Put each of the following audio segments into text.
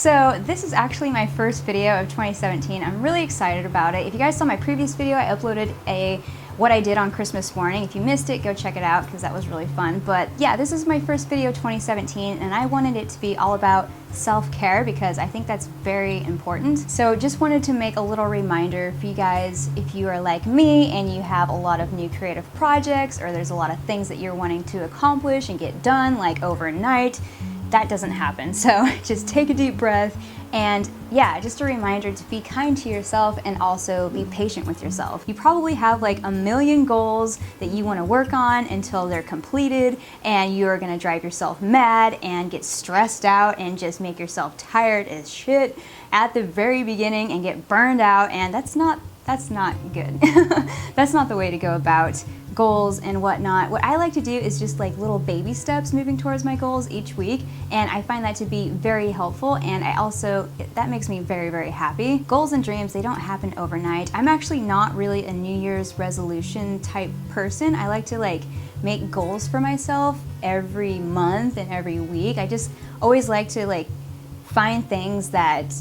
So this is actually my first video of 2017. I'm really excited about it. If you guys saw my previous video, I uploaded what I did on Christmas morning. If you missed it, go check it out because that was really fun. But yeah, this is my first video 2017 and I wanted it to be all about self-care because I think that's very important. So just wanted to make a little reminder for you guys, if you are like me and you have a lot of new creative projects or there's a lot of things that you're wanting to accomplish and get done like overnight, that doesn't happen. So just take a deep breath and yeah, just a reminder to be kind to yourself and also be patient with yourself. You probably have like a million goals that you want to work on until they're completed and you're gonna drive yourself mad and get stressed out and just make yourself tired as shit at the very beginning and get burned out, and that's not good. That's not the way to go about goals and whatnot. What I like to do is just like little baby steps moving towards my goals each week, and I find that to be very helpful, and that makes me very, very happy. Goals and dreams, they don't happen overnight. I'm actually not really a New Year's resolution type person. I like to like make goals for myself every month and every week. I just always like to like find things that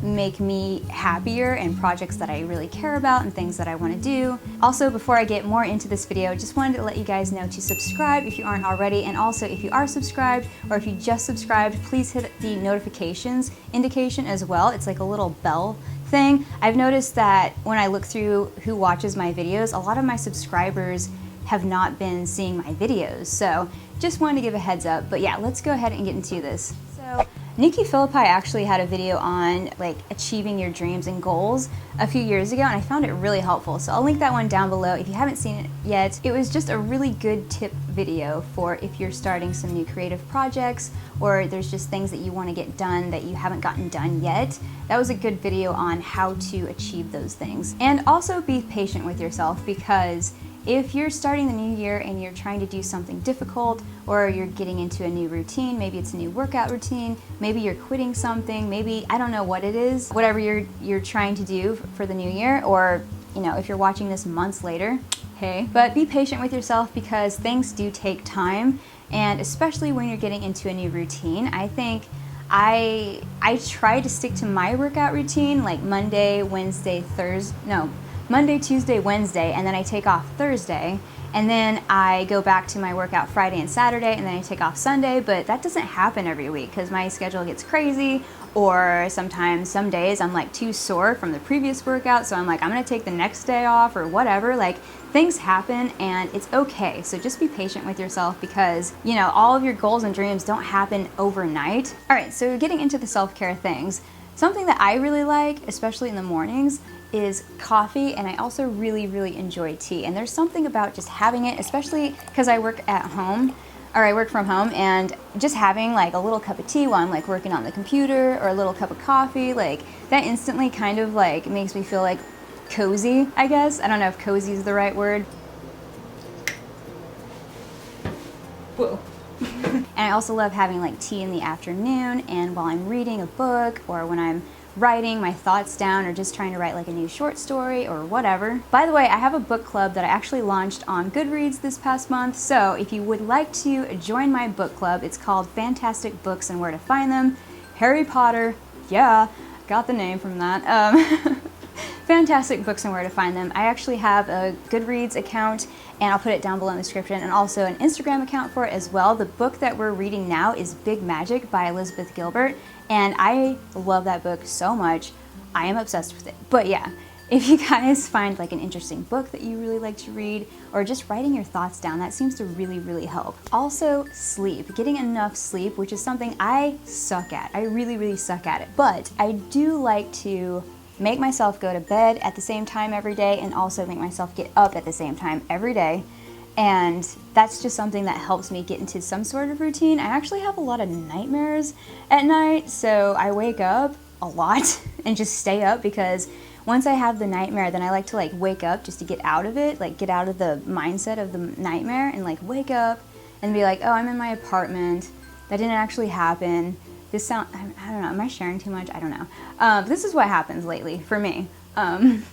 make me happier and projects that I really care about and things that I want to do. Also, before I get more into this video, just wanted to let you guys know to subscribe if you aren't already, and also if you are subscribed or if you just subscribed, please hit the notifications indication as well. It's like a little bell thing. I've noticed that when I look through who watches my videos, a lot of my subscribers have not been seeing my videos, so just wanted to give a heads up. But yeah, let's go ahead and get into this. So Nikki Phillippi actually had a video on like achieving your dreams and goals a few years ago, and I found it really helpful. So I'll link that one down below if you haven't seen it yet. It was just a really good tip video for if you're starting some new creative projects or there's just things that you want to get done that you haven't gotten done yet. That was a good video on how to achieve those things. And also be patient with yourself, because if you're starting the new year and you're trying to do something difficult, or you're getting into a new routine, maybe it's a new workout routine, maybe you're quitting something, maybe, I don't know what it is, whatever you're trying to do for the new year, or you know, if you're watching this months later, hey. But be patient with yourself because things do take time, and especially when you're getting into a new routine. I think I try to stick to my workout routine, like Monday, Tuesday, Wednesday, and then I take off Thursday, and then I go back to my workout Friday and Saturday, and then I take off Sunday. But that doesn't happen every week because my schedule gets crazy, or sometimes some days I'm like too sore from the previous workout, so I'm like, I'm gonna take the next day off or whatever. Like, things happen and it's okay. So just be patient with yourself because, you know, all of your goals and dreams don't happen overnight. All right, so getting into the self-care things, something that I really like, especially in the mornings, is coffee, and I also really, really enjoy tea. And there's something about just having it, especially because I work at home, or I work from home, and just having like a little cup of tea while I'm like working on the computer, or a little cup of coffee, like that instantly kind of like makes me feel like cozy, I guess. I don't know if cozy is the right word. Whoa. And I also love having like tea in the afternoon and while I'm reading a book, or when I'm writing my thoughts down, or just trying to write like a new short story or whatever. By the way, I have a book club that I actually launched on Goodreads this past month, so if you would like to join my book club, it's called Fantastic Books and Where to Find Them. Harry Potter, yeah, got the name from that. Fantastic Books and Where to Find Them. I actually have a Goodreads account, and I'll put it down below in the description, and also an Instagram account for it as well. The book that we're reading now is Big Magic by Elizabeth Gilbert, and I love that book so much. I am obsessed with it. But yeah, if you guys find like an interesting book that you really like to read, or just writing your thoughts down, that seems to really, really help. Also, sleep. Getting enough sleep, which is something I suck at. I really, really suck at it. But I do like to make myself go to bed at the same time every day, and also make myself get up at the same time every day. And that's just something that helps me get into some sort of routine. I actually have a lot of nightmares at night, so I wake up a lot and just stay up, because once I have the nightmare, then I like to like wake up just to get out of it, like get out of the mindset of the nightmare, and like wake up and be like, oh, I'm in my apartment, that didn't actually happen. I don't know, am I sharing too much? I don't know. This is what happens lately for me. And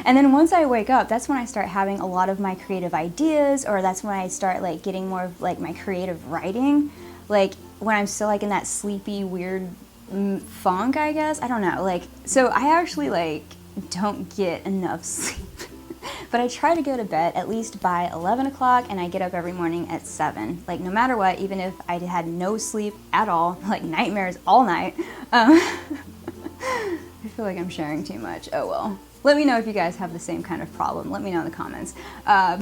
then once I wake up, that's when I start having a lot of my creative ideas, or that's when I start like getting more of like my creative writing. Like when I'm still like in that sleepy, weird funk, I guess. I don't know. Like, so I actually like don't get enough sleep. But I try to go to bed at least by 11 o'clock, and I get up every morning at 7. Like, no matter what, even if I had no sleep at all, like nightmares all night. I feel like I'm sharing too much. Oh well. Let me know if you guys have the same kind of problem. Let me know in the comments. But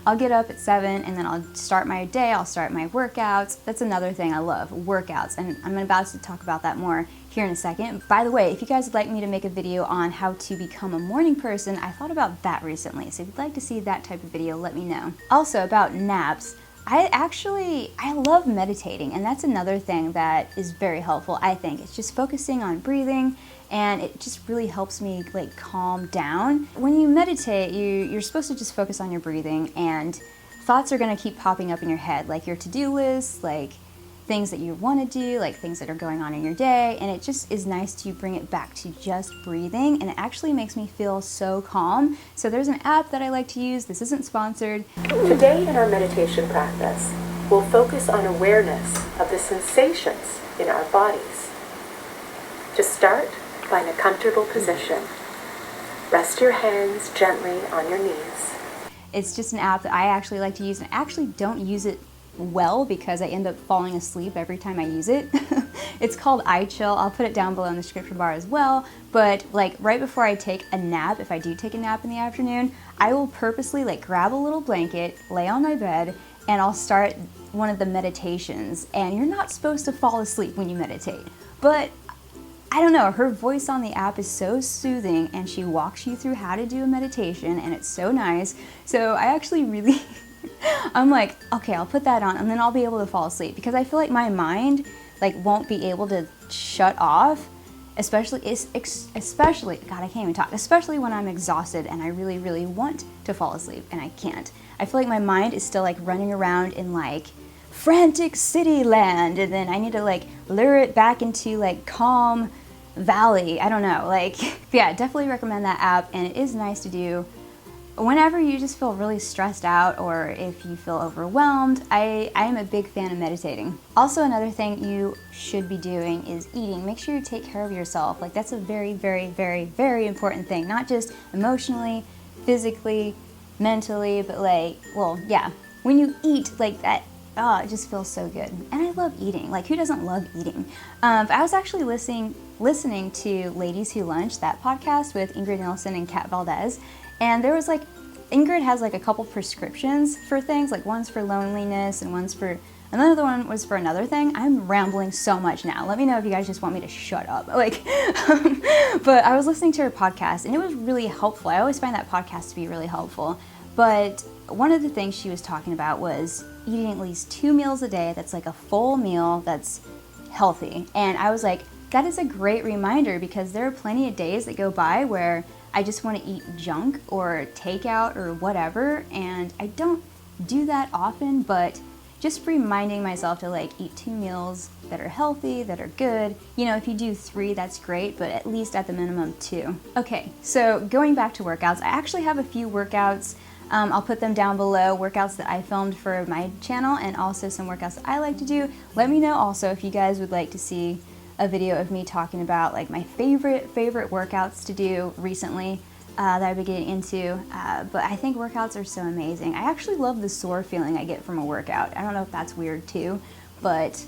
I'll get up at 7 and then I'll start my day. I'll start my workouts. That's another thing I love, workouts. And I'm about to talk about that more here in a second. By the way, if you guys would like me to make a video on how to become a morning person, I thought about that recently. So if you'd like to see that type of video, let me know. Also about naps, I love meditating, and that's another thing that is very helpful, I think. It's just focusing on breathing, and it just really helps me like calm down. When you meditate, you're supposed to just focus on your breathing, and thoughts are gonna keep popping up in your head, like your to-do list, like things that you want to do, like things that are going on in your day, and it just is nice to bring it back to just breathing, and it actually makes me feel so calm. So there's an app that I like to use. This isn't sponsored. Today in our meditation practice, we'll focus on awareness of the sensations in our bodies. To start, find a comfortable position. Rest your hands gently on your knees. It's just an app that I actually like to use, and I actually don't use it well because I end up falling asleep every time I use it. It's called iChill. I'll put it down below in the description bar as well. But like right before I take a nap, if I do take a nap in the afternoon, I will purposely like grab a little blanket, lay on my bed, and I'll start one of the meditations. And you're not supposed to fall asleep when you meditate, but I don't know, her voice on the app is so soothing, and she walks you through how to do a meditation, and it's so nice. So I actually really I'm like, okay, I'll put that on and then I'll be able to fall asleep, because I feel like my mind like won't be able to shut off, especially God, I can't even talk, especially when I'm exhausted and I really, really want to fall asleep and I can't. I feel like my mind is still like running around in like frantic city land, and then I need to like lure it back into like calm valley. I don't know, like, yeah, definitely recommend that app, and it is nice to do whenever you just feel really stressed out or if you feel overwhelmed. I am a big fan of meditating. Also, another thing you should be doing is eating. Make sure you take care of yourself. Like, that's a very, very, very, very important thing. Not just emotionally, physically, mentally, but like, well, yeah. When you eat like that, oh, it just feels so good. And I love eating. Like, who doesn't love eating? But I was actually listening to Ladies Who Lunch, that podcast with Ingrid Nilsson and Kat Valdez. And there was like, Ingrid has like a couple prescriptions for things, like one's for loneliness and another one was for another thing. I'm rambling so much now. Let me know if you guys just want me to shut up. Like, but I was listening to her podcast, and it was really helpful. I always find that podcast to be really helpful. But one of the things she was talking about was eating at least 2 meals a day. That's like a full meal that's healthy. And I was like, that is a great reminder, because there are plenty of days that go by where I just want to eat junk or takeout or whatever, and I don't do that often, but just reminding myself to like eat 2 meals that are healthy, that are good. You know, if you do 3, that's great, but at least at the minimum 2. Okay, so going back to workouts, I actually have a few workouts. I'll put them down below, workouts that I filmed for my channel, and also some workouts that I like to do. Let me know also if you guys would like to see a video of me talking about like my favorite workouts to do recently that I've been getting into. But I think workouts are so amazing. I actually love the sore feeling I get from a workout. I don't know if that's weird too, but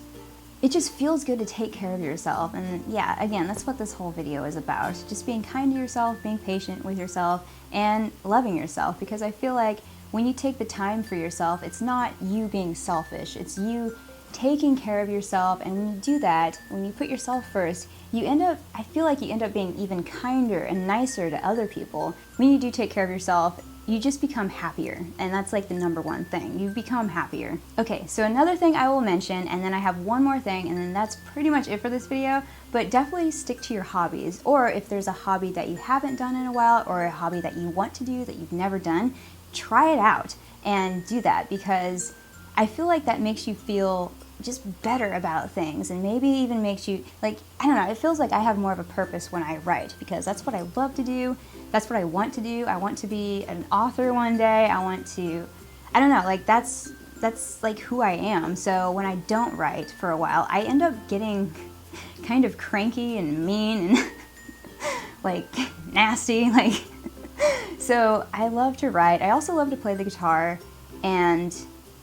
it just feels good to take care of yourself. And yeah, again, that's what this whole video is about. Just being kind to yourself, being patient with yourself, and loving yourself. Because I feel like when you take the time for yourself, it's not you being selfish, it's you taking care of yourself. And when you do that, when you put yourself first, I feel like you end up being even kinder and nicer to other people. When you do take care of yourself, you just become happier, and that's like the number one thing. You become happier. Okay, so another thing I will mention, and then I have one more thing, and then that's pretty much it for this video, but definitely stick to your hobbies. Or if there's a hobby that you haven't done in a while, or a hobby that you want to do that you've never done, try it out and do that, because I feel like that makes you feel just better about things, and maybe even makes you like, I don't know, it feels like I have more of a purpose when I write, because that's what I love to do. That's what I want to do. I want to be an author one day. I want to, I don't know, like that's like who I am. So when I don't write for a while, I end up getting kind of cranky and mean and like nasty, like. So I love to write. I also love to play the guitar, and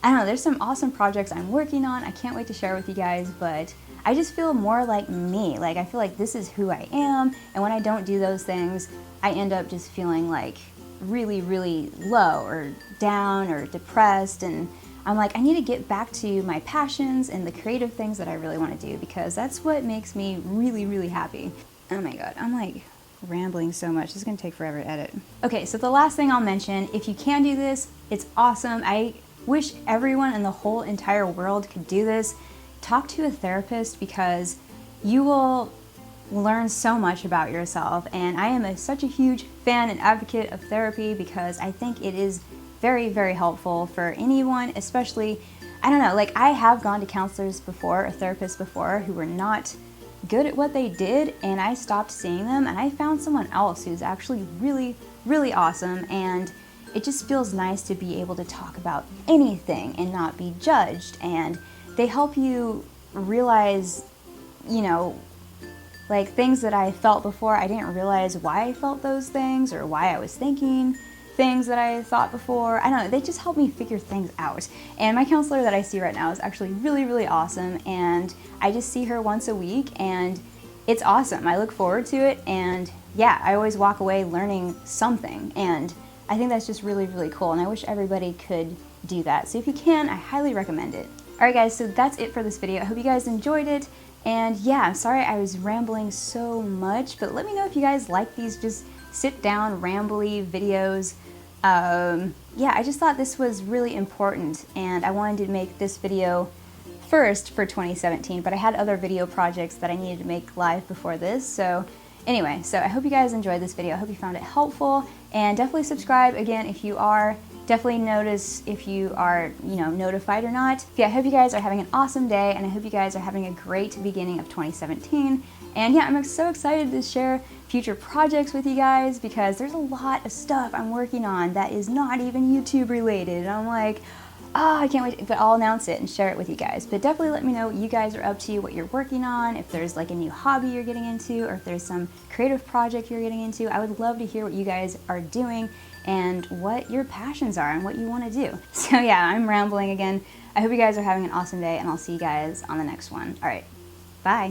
I don't know, there's some awesome projects I'm working on. I can't wait to share with you guys, but I just feel more like me. Like, I feel like this is who I am, and when I don't do those things, I end up just feeling like really, really low or down or depressed, and I'm like, I need to get back to my passions and the creative things that I really want to do, because that's what makes me really, really happy. Oh my god, I'm like rambling so much. This is gonna take forever to edit. Okay, so the last thing I'll mention, if you can do this, it's awesome. I wish everyone in the whole entire world could do this. Talk to a therapist, because you will learn so much about yourself, and I am such a huge fan and advocate of therapy, because I think it is very, very helpful for anyone, especially, I don't know, like, I have gone to counselors before, or therapists before, who were not good at what they did, and I stopped seeing them, and I found someone else who's actually really, really awesome, and it just feels nice to be able to talk about anything and not be judged, and they help you realize, you know, like things that I felt before. I didn't realize why I felt those things or why I was thinking things that I thought before. I don't know, they just help me figure things out. And my counselor that I see right now is actually really, really awesome, and I just see her once a week, and it's awesome. I look forward to it, and yeah, I always walk away learning something, and I think that's just really, really cool, and I wish everybody could do that. So if you can, I highly recommend it. Alright guys, so that's it for this video. I hope you guys enjoyed it, and yeah, I'm sorry I was rambling so much, but let me know if you guys like these just sit down, rambly videos. Yeah, I just thought this was really important, and I wanted to make this video first for 2017, but I had other video projects that I needed to make live before this. So anyway, so I hope you guys enjoyed this video. I hope you found it helpful, and definitely subscribe again if you are. Definitely notice if you are, you know, notified or not. Yeah, I hope you guys are having an awesome day, and I hope you guys are having a great beginning of 2017. And yeah, I'm so excited to share future projects with you guys, because there's a lot of stuff I'm working on that is not even YouTube related. And I'm like, oh, I can't wait, but I'll announce it and share it with you guys. But definitely let me know what you guys are up to, what you're working on, if there's like a new hobby you're getting into, or if there's some creative project you're getting into. I would love to hear what you guys are doing and what your passions are and what you want to do. So yeah, I'm rambling again. I hope you guys are having an awesome day, and I'll see you guys on the next one. All right, bye.